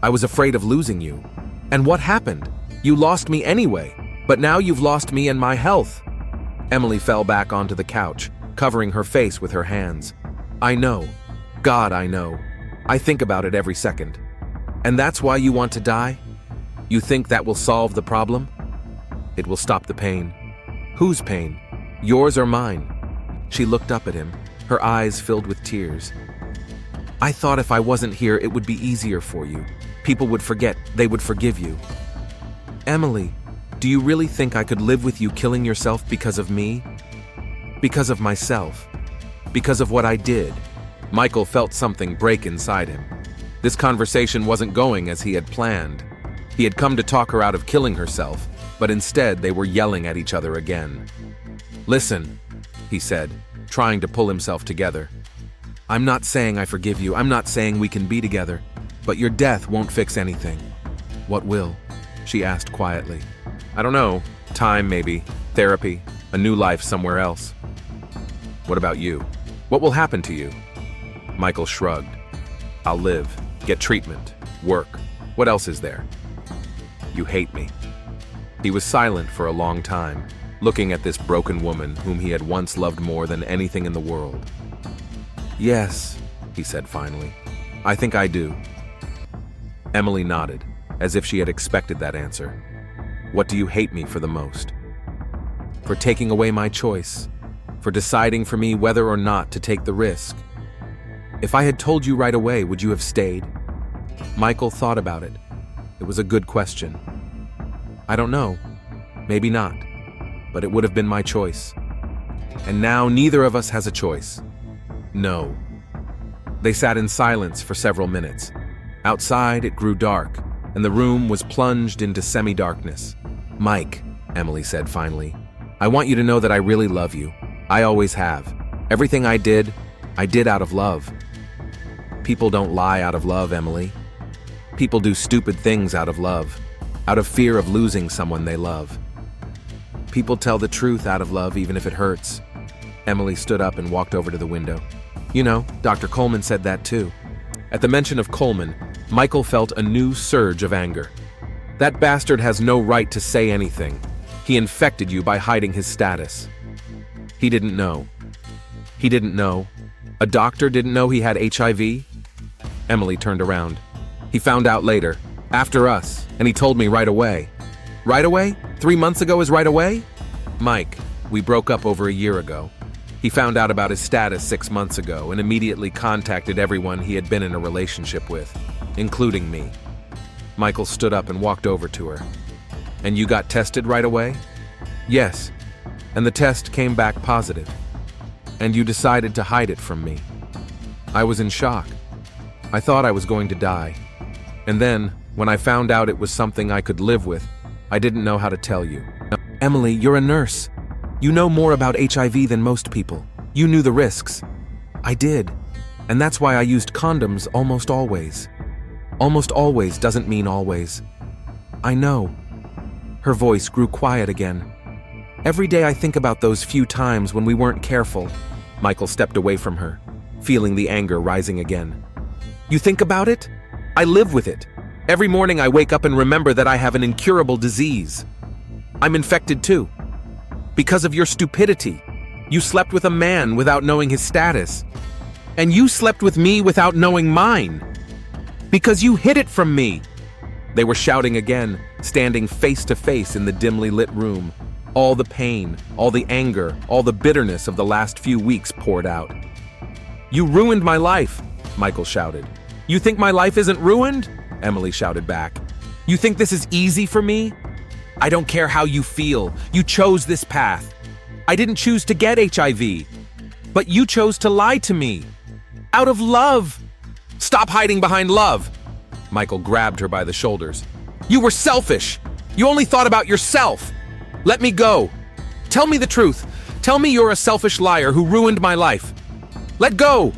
"I was afraid of losing you." "And what happened? You lost me anyway, but now you've lost me and my health." Emily fell back onto the couch, covering her face with her hands. "I know. God, I know. I think about it every second." "And that's why you want to die? You think that will solve the problem?" "It will stop the pain." "Whose pain? Yours or mine?" She looked up at him, her eyes filled with tears. "I thought if I wasn't here, it would be easier for you. People would forget, they would forgive you." "Emily, do you really think I could live with you killing yourself because of me? Because of myself? Because of what I did?" Michael felt something break inside him. This conversation wasn't going as he had planned. He had come to talk her out of killing herself, but instead they were yelling at each other again. "Listen, he said, trying to pull himself together. I'm not saying I forgive you. I'm not saying we can be together. But your death won't fix anything. What will? She asked quietly. I don't know. Time, maybe. Therapy. A new life somewhere else. What about you? What will happen to you? Michael shrugged. I'll live. Get treatment. Work. What else is there? You hate me. He was silent for a long time, looking at this broken woman whom he had once loved more than anything in the world. Yes, he said finally. I think I do. Emily nodded, as if she had expected that answer. What do you hate me for the most? For taking away my choice, for deciding for me whether or not to take the risk. If I had told you right away, would you have stayed? Michael thought about it. It was a good question. I don't know. Maybe not. But it would have been my choice. And now neither of us has a choice. No. They sat in silence for several minutes. Outside, it grew dark, and the room was plunged into semi-darkness. Mike, Emily said finally, I want you to know that I really love you. I always have. Everything I did out of love. People don't lie out of love, Emily. People do stupid things out of love, out of fear of losing someone they love. People tell the truth out of love even if it hurts. Emily stood up and walked over to the window. You know, Dr. Coleman said that too. At the mention of Coleman, Michael felt a new surge of anger. That bastard has no right to say anything. He infected you by hiding his status. He didn't know. He didn't know. A doctor didn't know he had HIV? Emily turned around. He found out later, after us, and he told me right away. Right away? 3 months ago is right away? Mike, we broke up over a year ago. He found out about his status 6 months ago and immediately contacted everyone he had been in a relationship with, including me. Michael stood up and walked over to her. And you got tested right away? Yes. And the test came back positive. And you decided to hide it from me. I was in shock. I thought I was going to die. And then, when I found out it was something I could live with, I didn't know how to tell you. Emily, you're a nurse. You know more about HIV than most people. You knew the risks. I did. And that's why I used condoms almost always. Almost always doesn't mean always. I know. Her voice grew quiet again. Every day I think about those few times when we weren't careful. Michael stepped away from her, feeling the anger rising again. You think about it? I live with it. Every morning I wake up and remember that I have an incurable disease. I'm infected too. Because of your stupidity. You slept with a man without knowing his status. And you slept with me without knowing mine. Because you hid it from me. They were shouting again, standing face to face in the dimly lit room. All the pain, all the anger, all the bitterness of the last few weeks poured out. You ruined my life, Michael shouted. You think my life isn't ruined? Emily shouted back. You think this is easy for me? I don't care how you feel. You chose this path. I didn't choose to get HIV. But you chose to lie to me. Out of love. Stop hiding behind love. Michael grabbed her by the shoulders. You were selfish. You only thought about yourself. Let me go. Tell me the truth. Tell me you're a selfish liar who ruined my life. Let go.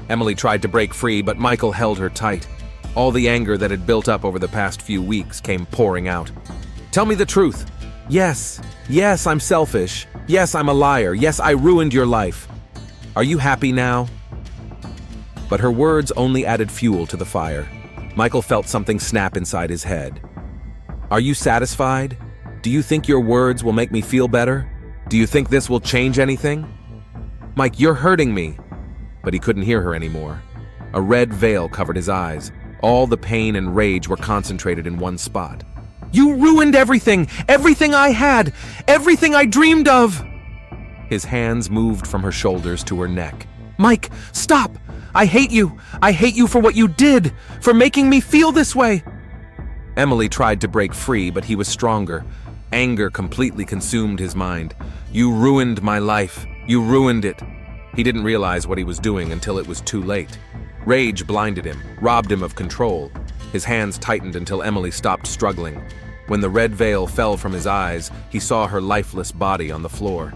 Emily tried to break free, but Michael held her tight. All the anger that had built up over the past few weeks came pouring out. Tell me the truth. Yes, I'm selfish. Yes, I'm a liar. Yes, I ruined your life. Are you happy now? But her words only added fuel to the fire. Michael felt something snap inside his head. Are you satisfied? Do you think your words will make me feel better? Do you think this will change anything? Mike, you're hurting me. But he couldn't hear her anymore. A red veil covered his eyes. All the pain and rage were concentrated in one spot. You ruined everything! Everything I had! Everything I dreamed of! His hands moved from her shoulders to her neck. Mike, stop! I hate you! I hate you for what you did! For making me feel this way! Emily tried to break free, but he was stronger. Anger completely consumed his mind. You ruined my life. You ruined it. He didn't realize what he was doing until it was too late. Rage blinded him, robbed him of control. His hands tightened until Emily stopped struggling. When the red veil fell from his eyes, he saw her lifeless body on the floor.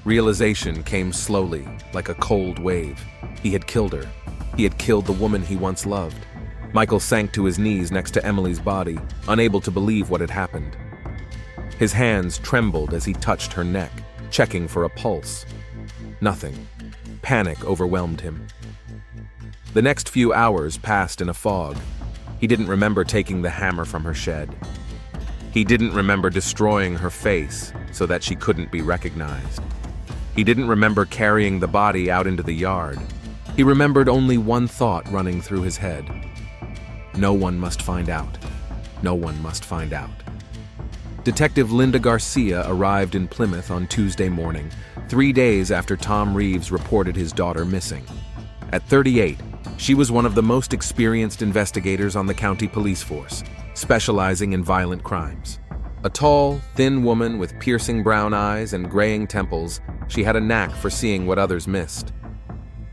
Realization came slowly, like a cold wave. He had killed her. He had killed the woman he once loved. Michael sank to his knees next to Emily's body, unable to believe what had happened. His hands trembled as he touched her neck, checking for a pulse. Nothing. Panic overwhelmed him. The next few hours passed in a fog. He didn't remember taking the hammer from her shed. He didn't remember destroying her face so that she couldn't be recognized. He didn't remember carrying the body out into the yard. He remembered only one thought running through his head. No one must find out. No one must find out. Detective Linda Garcia arrived in Plymouth on Tuesday morning, 3 days after Tom Reeves reported his daughter missing. At 38, she was one of the most experienced investigators on the county police force, specializing in violent crimes. A tall, thin woman with piercing brown eyes and graying temples, she had a knack for seeing what others missed.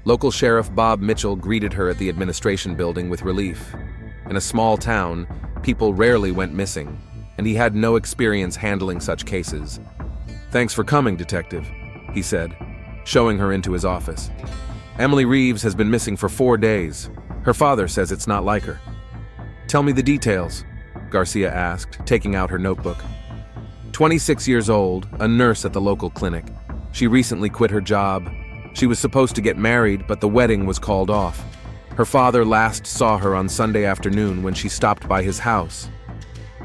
Local Sheriff Bob Mitchell greeted her at the administration building with relief. In a small town, people rarely went missing, and he had no experience handling such cases. "Thanks for coming, Detective," he said, showing her into his office. "Emily Reeves has been missing for 4 days. Her father says it's not like her." "Tell me the details," Garcia asked, taking out her notebook. 26 years old, a nurse at the local clinic. She recently quit her job. She was supposed to get married, but the wedding was called off. Her father last saw her on Sunday afternoon when she stopped by his house.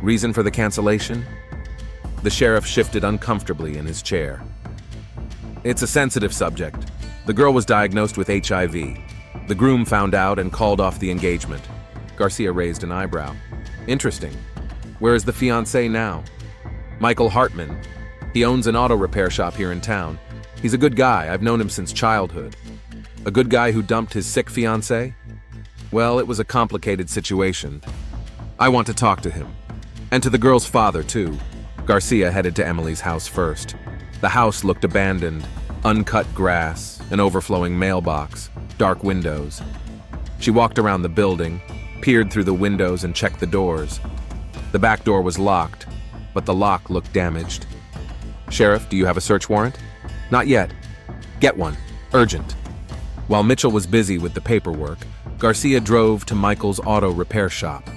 Reason for the cancellation? The sheriff shifted uncomfortably in his chair. "It's a sensitive subject. The girl was diagnosed with HIV. The groom found out and called off the engagement." Garcia raised an eyebrow. "Interesting. Where is the fiancé now?" "Michael Hartman. He owns an auto repair shop here in town. He's a good guy. I've known him since childhood." "A good guy who dumped his sick fiancée?" "Well, it was a complicated situation. I want to talk to him. And to the girl's father, too." Garcia headed to Emily's house first. The house looked abandoned. Uncut grass, an overflowing mailbox, dark windows. She walked around the building, peered through the windows and checked the doors. The back door was locked, but the lock looked damaged. "Sheriff, do you have a search warrant?" "Not yet." "Get one. Urgent." While Mitchell was busy with the paperwork, Garcia drove to Michael's auto repair shop.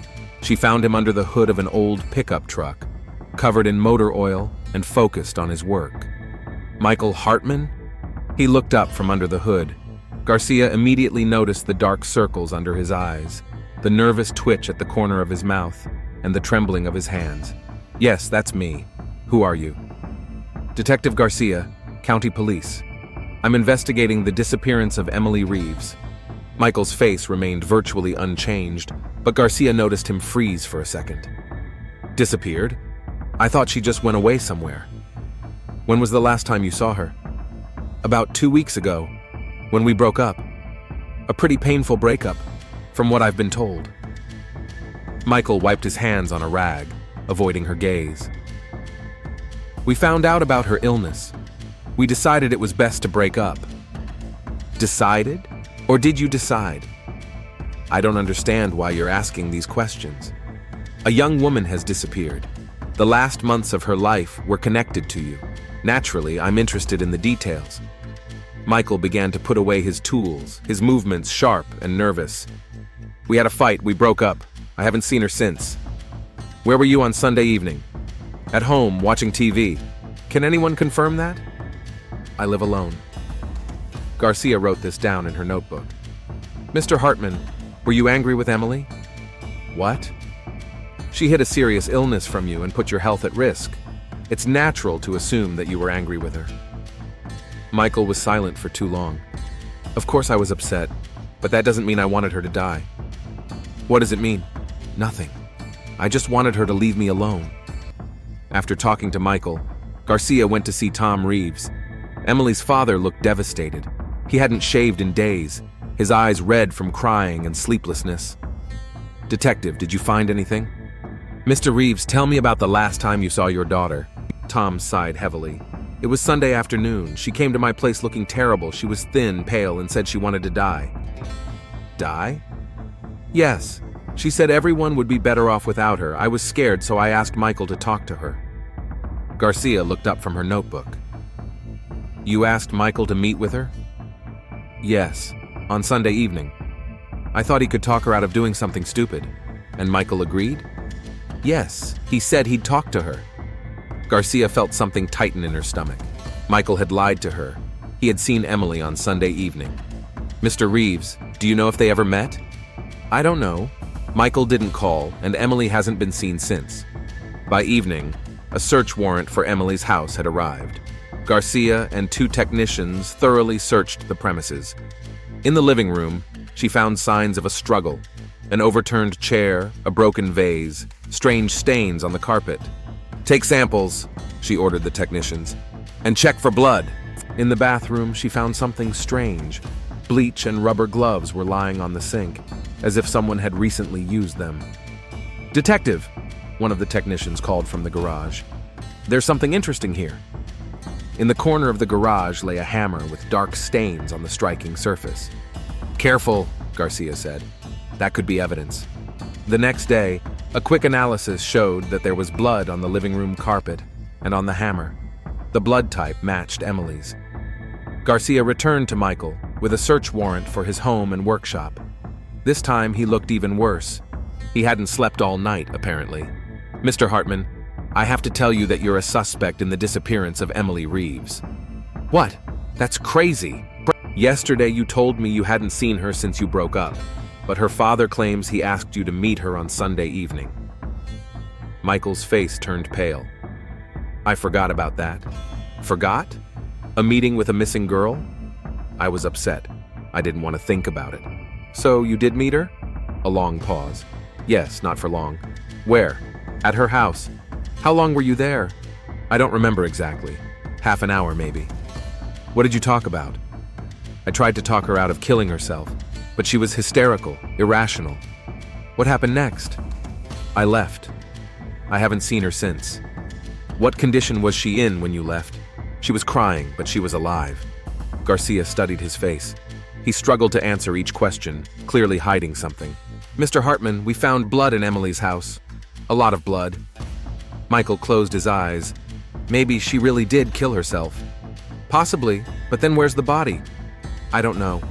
She found him under the hood of an old pickup truck, covered in motor oil and focused on his work. Michael Hartman? He looked up from under the hood. Garcia immediately noticed the dark circles under his eyes, the nervous twitch at the corner of his mouth, and the trembling of his hands. "Yes, that's me. Who are you?" "Detective Garcia, County Police. I'm investigating the disappearance of Emily Reeves." Michael's face remained virtually unchanged, but Garcia noticed him freeze for a second. "Disappeared? I thought she just went away somewhere." "When was the last time you saw her?" "About 2 weeks ago, when we broke up. A pretty painful breakup, from what I've been told." Michael wiped his hands on a rag, avoiding her gaze. "We found out about her illness. We decided it was best to break up." "Decided? Or did you decide?" "I don't understand why you're asking these questions. A young woman has disappeared. The last months of her life were connected to you. Naturally, I'm interested in the details." Michael began to put away his tools, his movements sharp and nervous. "We had a fight, we broke up. I haven't seen her since." "Where were you on Sunday evening?" "At home, watching TV. Can anyone confirm that?" "I live alone." Garcia wrote this down in her notebook. "Mr. Hartman, were you angry with Emily?" "What?" "She hid a serious illness from you and put your health at risk. It's natural to assume that you were angry with her." Michael was silent for too long. "Of course I was upset, but that doesn't mean I wanted her to die." "What does it mean?" "Nothing. I just wanted her to leave me alone." After talking to Michael, Garcia went to see Tom Reeves. Emily's father looked devastated. He hadn't shaved in days, his eyes red from crying and sleeplessness. "Detective, did you find anything?" "Mr. Reeves, tell me about the last time you saw your daughter." Tom sighed heavily. "It was Sunday afternoon. She came to my place looking terrible. She was thin, pale, and said she wanted to die." "Die?" "Yes. She said everyone would be better off without her. I was scared, so I asked Michael to talk to her." Garcia looked up from her notebook. You asked Michael to meet with her? Yes, on Sunday evening. I thought he could talk her out of doing something stupid. And Michael agreed? Yes, he said he'd talk to her. Garcia felt something tighten in her stomach. Michael had lied to her. He had seen Emily on Sunday evening. Mr. Reeves, do you know if they ever met? I don't know. Michael didn't call, and Emily hasn't been seen since. By evening, a search warrant for Emily's house had arrived. Garcia and 2 technicians thoroughly searched the premises. In the living room, she found signs of a struggle: an overturned chair, a broken vase, strange stains on the carpet. Take samples, she ordered the technicians, and check for blood. In the bathroom, she found something strange. Bleach and rubber gloves were lying on the sink, as if someone had recently used them. Detective, one of the technicians called from the garage. There's something interesting here. In the corner of the garage lay a hammer with dark stains on the striking surface. Careful, Garcia said. That could be evidence. The next day, a quick analysis showed that there was blood on the living room carpet and on the hammer. The blood type matched Emily's. Garcia returned to Michael with a search warrant for his home and workshop. This time he looked even worse. He hadn't slept all night, apparently. Mr. Hartman, I have to tell you that you're a suspect in the disappearance of Emily Reeves. What? That's crazy. Yesterday you told me you hadn't seen her since you broke up, but her father claims he asked you to meet her on Sunday evening. Michael's face turned pale. I forgot about that. Forgot? A meeting with a missing girl? I was upset. I didn't want to think about it. So you did meet her? A long pause. Yes, not for long. Where? At her house. How long were you there? I don't remember exactly. Half an hour, maybe. What did you talk about? I tried to talk her out of killing herself, but she was hysterical, irrational. What happened next? I left. I haven't seen her since. What condition was she in when you left? She was crying, but she was alive. Garcia studied his face. He struggled to answer each question, clearly hiding something. Mr. Hartman, we found blood in Emily's house. A lot of blood. Michael closed his eyes. Maybe she really did kill herself. Possibly, but then where's the body? I don't know.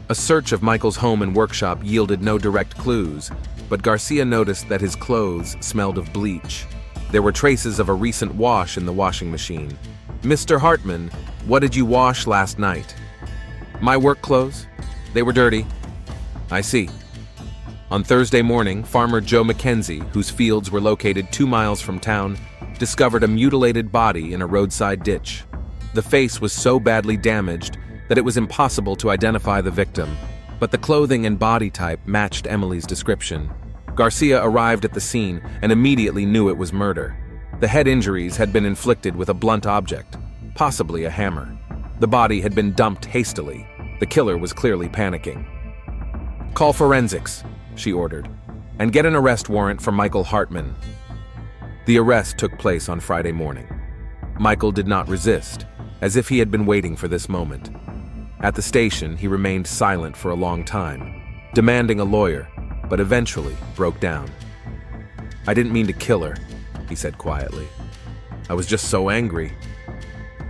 A search of Michael's home and workshop yielded no direct clues, but Garcia noticed that his clothes smelled of bleach. There were traces of a recent wash in the washing machine. Mr. Hartman, what did you wash last night? My work clothes. They were dirty. I see. On Thursday morning, farmer Joe McKenzie, whose fields were located 2 miles from town, discovered a mutilated body in a roadside ditch. The face was so badly damaged that it was impossible to identify the victim, but the clothing and body type matched Emily's description. Garcia arrived at the scene and immediately knew it was murder. The head injuries had been inflicted with a blunt object, possibly a hammer. The body had been dumped hastily. The killer was clearly panicking. Call forensics, she ordered, and get an arrest warrant for Michael Hartman. The arrest took place on Friday morning. Michael did not resist, as if he had been waiting for this moment. At the station, he remained silent for a long time, demanding a lawyer, but eventually broke down. I didn't mean to kill her, he said quietly. I was just so angry.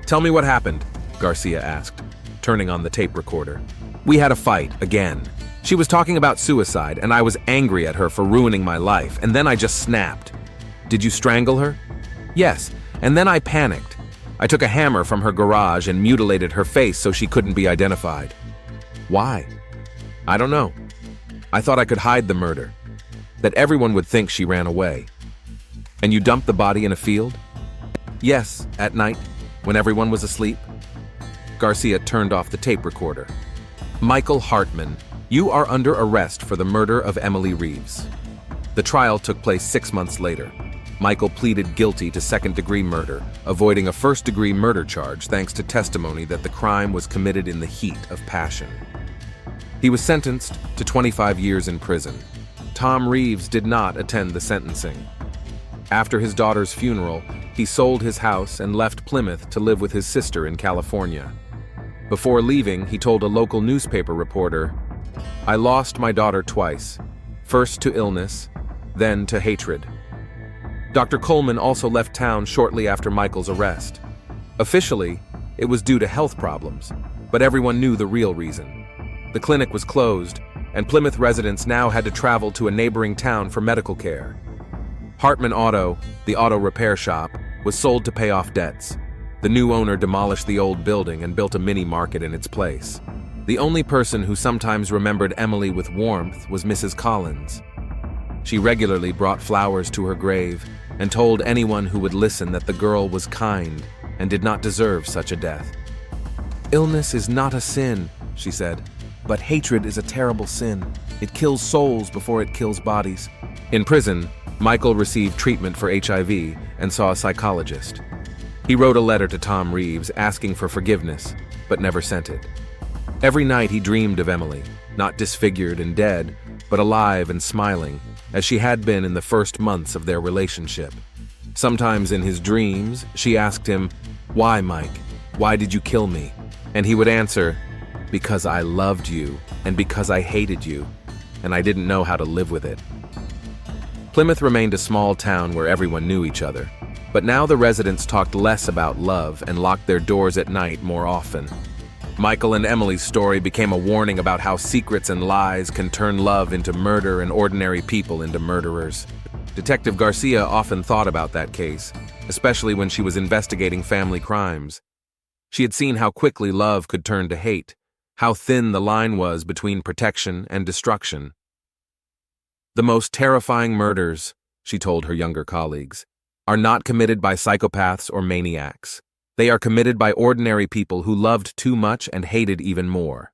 Tell me what happened, Garcia asked, turning on the tape recorder. We had a fight, again. She was talking about suicide, and I was angry at her for ruining my life, and then I just snapped. Did you strangle her? Yes, and then I panicked. I took a hammer from her garage and mutilated her face so she couldn't be identified. Why? I don't know. I thought I could hide the murder, that everyone would think she ran away. And you dumped the body in a field? Yes, at night, when everyone was asleep. Garcia turned off the tape recorder. Michael Hartman, you are under arrest for the murder of Emily Reeves. The trial took place 6 months later. Michael pleaded guilty to second-degree murder, avoiding a first-degree murder charge thanks to testimony that the crime was committed in the heat of passion. He was sentenced to 25 years in prison. Tom Reeves did not attend the sentencing. After his daughter's funeral, he sold his house and left Plymouth to live with his sister in California. Before leaving, he told a local newspaper reporter, "I lost my daughter twice, first to illness, then to hatred." Dr. Coleman also left town shortly after Michael's arrest. Officially, It was due to health problems, but everyone knew the real reason. The clinic was closed, and Plymouth residents now had to travel to a neighboring town for medical care. Hartman Auto, the auto repair shop, was sold to pay off debts. The new owner demolished the old building and built a mini market in its place. The only person who sometimes remembered Emily with warmth was Mrs. Collins. She regularly brought flowers to her grave and told anyone who would listen that the girl was kind and did not deserve such a death. "Illness is not a sin," she said, "but hatred is a terrible sin. It kills souls before it kills bodies." In prison, Michael received treatment for HIV and saw a psychologist. He wrote a letter to Tom Reeves asking for forgiveness, but never sent it. Every night he dreamed of Emily, not disfigured and dead, but alive and smiling, as she had been in the first months of their relationship. Sometimes in his dreams, she asked him, "Why, Mike? Why did you kill me?" And he would answer, "Because I loved you, and because I hated you, and I didn't know how to live with it." Plymouth remained a small town where everyone knew each other, but now the residents talked less about love and locked their doors at night more often. Michael and Emily's story became a warning about how secrets and lies can turn love into murder and ordinary people into murderers. Detective Garcia often thought about that case, especially when she was investigating family crimes. She had seen how quickly love could turn to hate, how thin the line was between protection and destruction. "The most terrifying murders," she told her younger colleagues, "are not committed by psychopaths or maniacs. They are committed by ordinary people who loved too much and hated even more."